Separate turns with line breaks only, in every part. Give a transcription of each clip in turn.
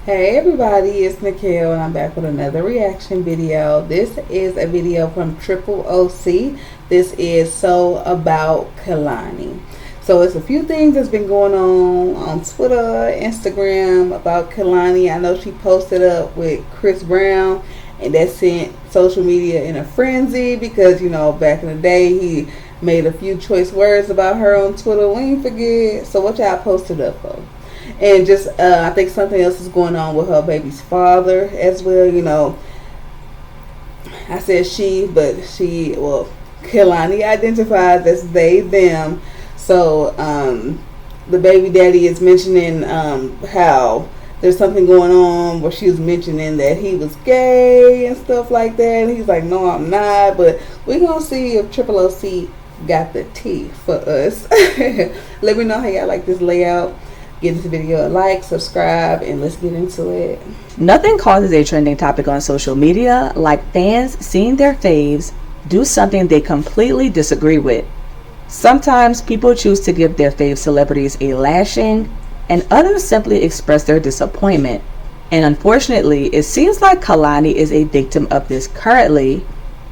Hey everybody, it's Nikhil and I'm back with another reaction video. This is a video from Triple OC. This is So About Kehlani. So it's a few things that's been going on Twitter, Instagram about Kehlani. I know she posted up with Chris Brown and that sent social media in a frenzy because, you know, back in the day he made a few choice words about her on Twitter. We ain't forget. So what y'all posted up for? And just, I think something else is going on with her baby's father as well. You know, I said she, but Kehlani identifies as they, them. So, the baby daddy is mentioning how there's something going on where she was mentioning that he was gay and stuff like that. And he's like, no, I'm not. But we're going to see if Triple OC got the tea for us. Let me know how y'all like this layout. Give this video a like, subscribe, and let's get into it.
Nothing causes a trending topic on social media like fans seeing their faves do something they completely disagree with. Sometimes people choose to give their fave celebrities a lashing, and others simply express their disappointment. And unfortunately, it seems like Kehlani is a victim of this currently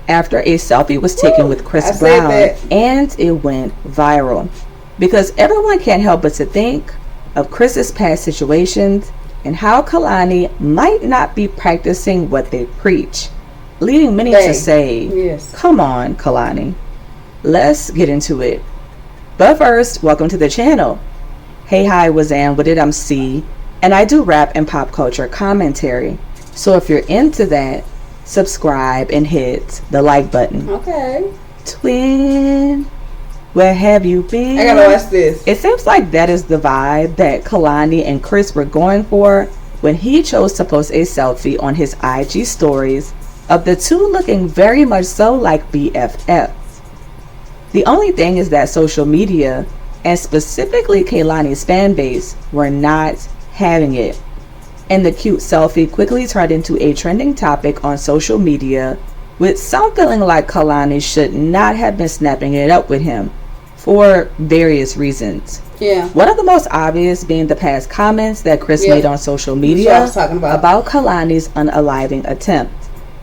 after a selfie was taken with Chris Brown and it went viral. Because everyone can't help but to think of Chris's past situations and how Kehlani might not be practicing what they preach, leading many to say, yes, come on, Kehlani. Let's get into it. But first, welcome to the channel. Hey, hi, Wazan, what did I'm C? And I do rap and pop culture commentary. So if you're into that, subscribe and hit the like button.
Okay.
Twin, where have you been?
I gotta watch this.
It seems like that is the vibe that Kehlani and Chris were going for when he chose to post a selfie on his IG stories of the two looking very much so like BFFs. The only thing is that social media, and specifically Kehlani's fan base, were not having it. And the cute selfie quickly turned into a trending topic on social media, with some feeling like Kehlani should not have been snapping it up with him, for various reasons.
Yeah.
One of the most obvious being the past comments that Chris made on social media about Kehlani's unaliving attempt.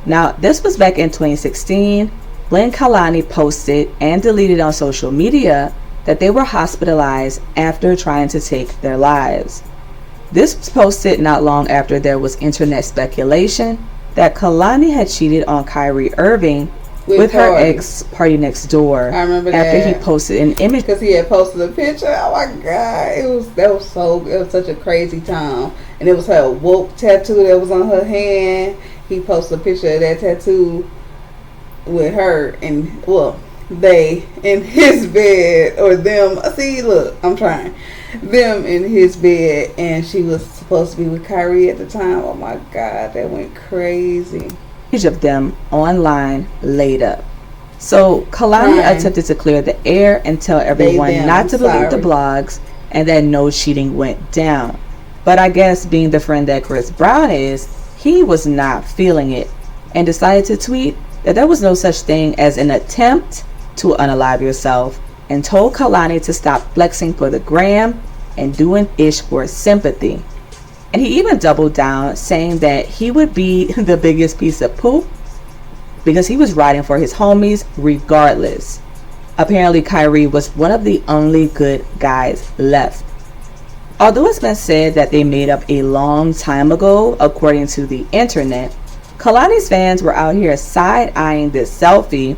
Now, this was back in 2016 when Kehlani posted and deleted on social media that they were hospitalized after trying to take their lives. This was posted not long after there was internet speculation that Kehlani had cheated on Kyrie Irving with her ex Party Next Door.
I remember
after
that.
he posted an image
because he had posted a picture. Oh my god, it was such a crazy time. And it was her woke tattoo that was on her hand. He posted a picture of that tattoo with her and they in his bed, or them. See, look, I'm trying. Them in his bed, and she was supposed to be with Kyrie at the time. Oh my god, that went crazy.
Of them online laid up. So Kehlani attempted to clear the air and tell everyone not to believe the blogs and that no cheating went down. But I guess being the friend that Chris Brown is, he was not feeling it and decided to tweet that there was no such thing as an attempt to unalive yourself, and told Kehlani to stop flexing for the gram and doing ish for sympathy. And he even doubled down, saying that he would be the biggest piece of poop because he was riding for his homies regardless. Apparently Kyrie was one of the only good guys left. Although it's been said that they made up a long time ago, according to the internet, Kehlani's fans were out here side-eyeing this selfie,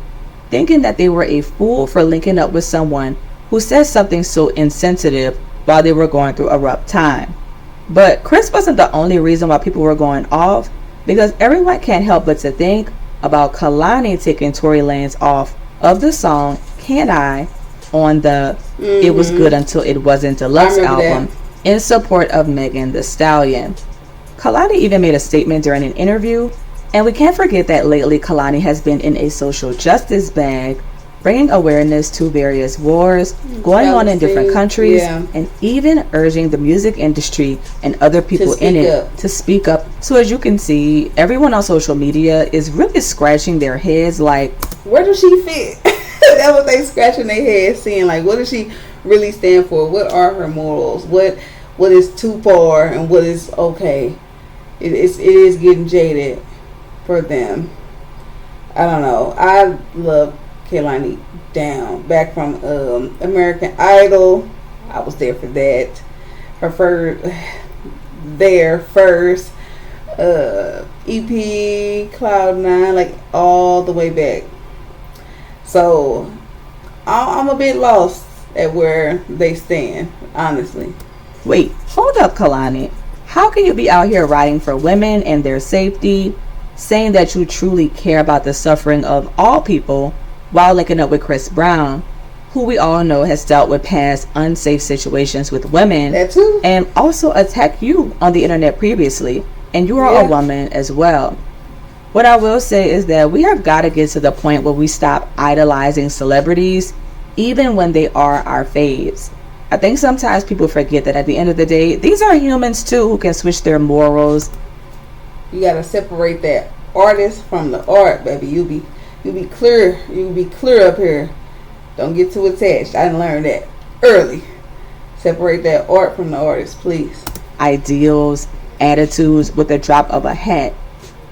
thinking that they were a fool for linking up with someone who said something so insensitive while they were going through a rough time. But Chris wasn't the only reason why people were going off, because everyone can't help but to think about Kehlani taking Tory Lanez off of the song Can I on the It Was Good Until It Wasn't Deluxe album in support of Megan Thee Stallion. Kehlani even made a statement during an interview, and we can't forget that lately Kehlani has been in a social justice bag, bringing awareness to various wars going on in different countries, and even urging the music industry and other people in it to speak up. So as you can see, everyone on social media is really scratching their heads like,
where does she fit? That's what they scratching their heads, seeing like, what does she really stand for? What are her morals? What is too far and what is okay? it is getting jaded for them. I don't know. I love Kehlani down. Back from American Idol, I was there for that. Her first EP, Cloud9, like all the way back. So I'm a bit lost at where they stand, honestly.
Wait, hold up, Kehlani. How can you be out here writing for women and their safety, saying that you truly care about the suffering of all people, while linking up with Chris Brown, who we all know has dealt with past unsafe situations with women,
that too,
and also attacked you on the internet previously, and you are a woman as well? What I will say is that we have got to get to the point where we stop idolizing celebrities, even when they are our faves. I think sometimes people forget that at the end of the day, these are humans too who can switch their morals.
You gotta separate that artist from the art, baby. You be clear. You be clear up here. Don't get too attached. I didn't learn that early. Separate that art from the artist, please.
Ideals, attitudes with the drop of a hat.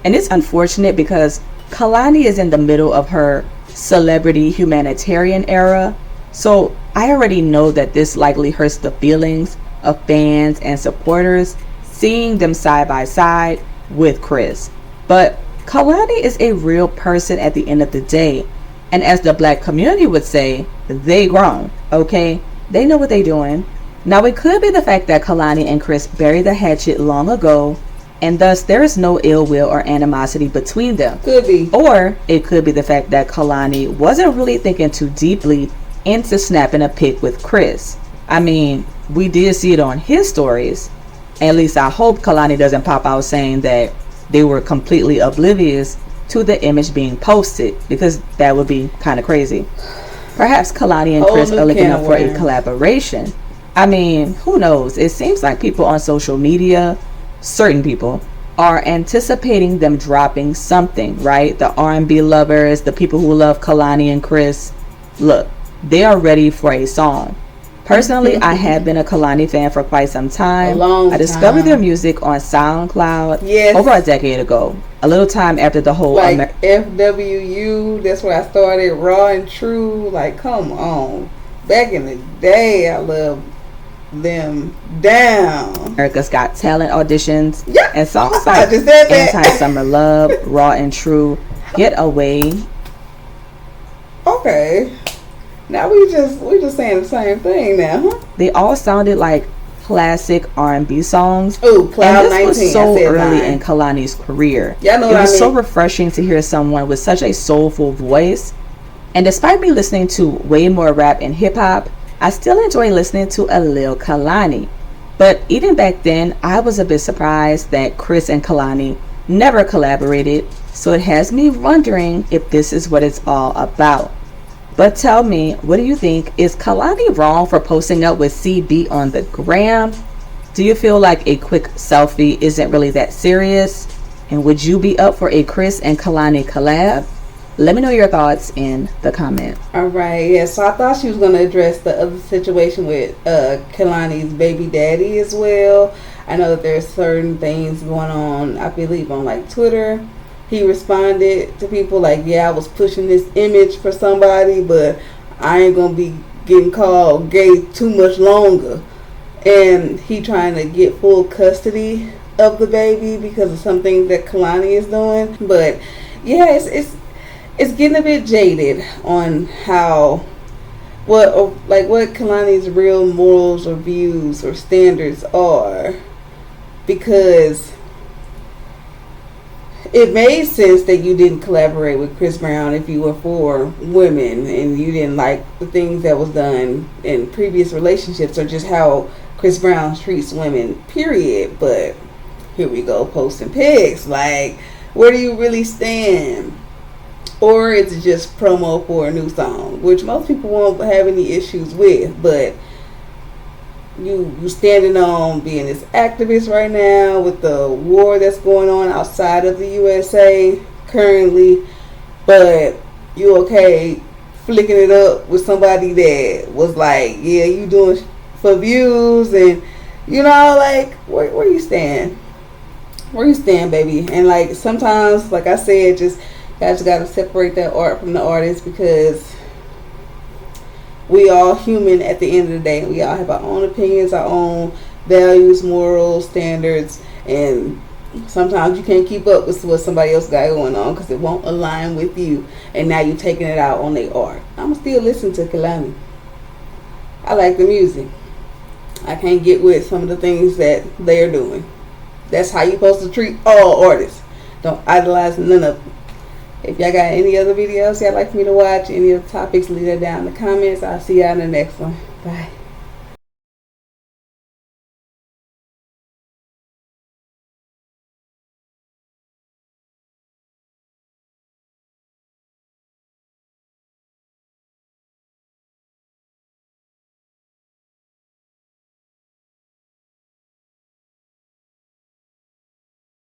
And it's unfortunate because Kehlani is in the middle of her celebrity humanitarian era. So I already know that this likely hurts the feelings of fans and supporters seeing them side by side with Chris. But Kehlani is a real person at the end of the day. And as the black community would say, they grown, okay? They know what they doing. Now it could be the fact that Kehlani and Chris buried the hatchet long ago, and thus there is no ill will or animosity between them.
Could be.
Or it could be the fact that Kehlani wasn't really thinking too deeply into snapping a pic with Chris. I mean, we did see it on his stories. At least I hope Kehlani doesn't pop out saying that they were completely oblivious to the image being posted, because that would be kind of crazy. Perhaps Kehlani and Chris are looking up for a collaboration. I mean, who knows? It seems like people on social media, certain people, are anticipating them dropping something, right? The R&B lovers, the people who love Kehlani and Chris, look, they are ready for a song. Personally, I have been a Kehlani fan for quite some time. I discovered their music on SoundCloud over a decade ago. A little time after the whole
FWU, that's where I started. Raw and True, like come on. Back in the day, I loved them down.
America's Got Talent auditions.
Yeah.
And songs like Anti-Summer Love, Raw and True, Get Away.
Okay. Now we just saying the same thing now, huh?
They all sounded like classic R&B songs.
Ooh, Cloud 19.
And this was so early in Kehlani's career.
Yeah, it was
so refreshing to hear someone with such a soulful voice. And despite me listening to way more rap and hip hop, I still enjoy listening to a little Kehlani. But even back then, I was a bit surprised that Chris and Kehlani never collaborated. So it has me wondering if this is what it's all about. But tell me, what do you think? Is Kehlani wrong for posting up with CB on the gram? Do you feel like a quick selfie isn't really that serious? And would you be up for a Chris and Kehlani collab? Let me know your thoughts in the comments.
All right, yeah. So I thought she was going to address the other situation with Kehlani's baby daddy as well. I know that there's certain things going on, I believe, on like Twitter. He responded to people like, yeah, I was pushing this image for somebody, but I ain't going to be getting called gay too much longer. And he trying to get full custody of the baby because of something that Kehlani is doing. But yeah, it's getting a bit jaded on how what Kehlani's real morals or views or standards are, because it made sense that you didn't collaborate with Chris Brown if you were for women and you didn't like the things that was done in previous relationships or just how Chris Brown treats women, period. But here we go, posting pics. Like, where do you really stand? Or is it just promo for a new song, which most people won't have any issues with, but you standing on being this activist right now with the war that's going on outside of the USA currently, but you okay flicking it up with somebody that was like, yeah, you doing for views, and you know, like where you stand? where you stand, baby. And like sometimes, like I said, just guys gotta separate that art from the artist, because we all human at the end of the day. We all have our own opinions, our own values, morals, standards, and sometimes you can't keep up with what somebody else got going on because it won't align with you, and now you're taking it out on their art. I'm still listening to Kehlani. I like the music. I can't get with some of the things that they're doing. That's how you're supposed to treat all artists. Don't idolize none of them. If y'all got any other videos y'all like for me to watch, any other topics, leave that down in the comments. I'll see y'all in the next one. Bye.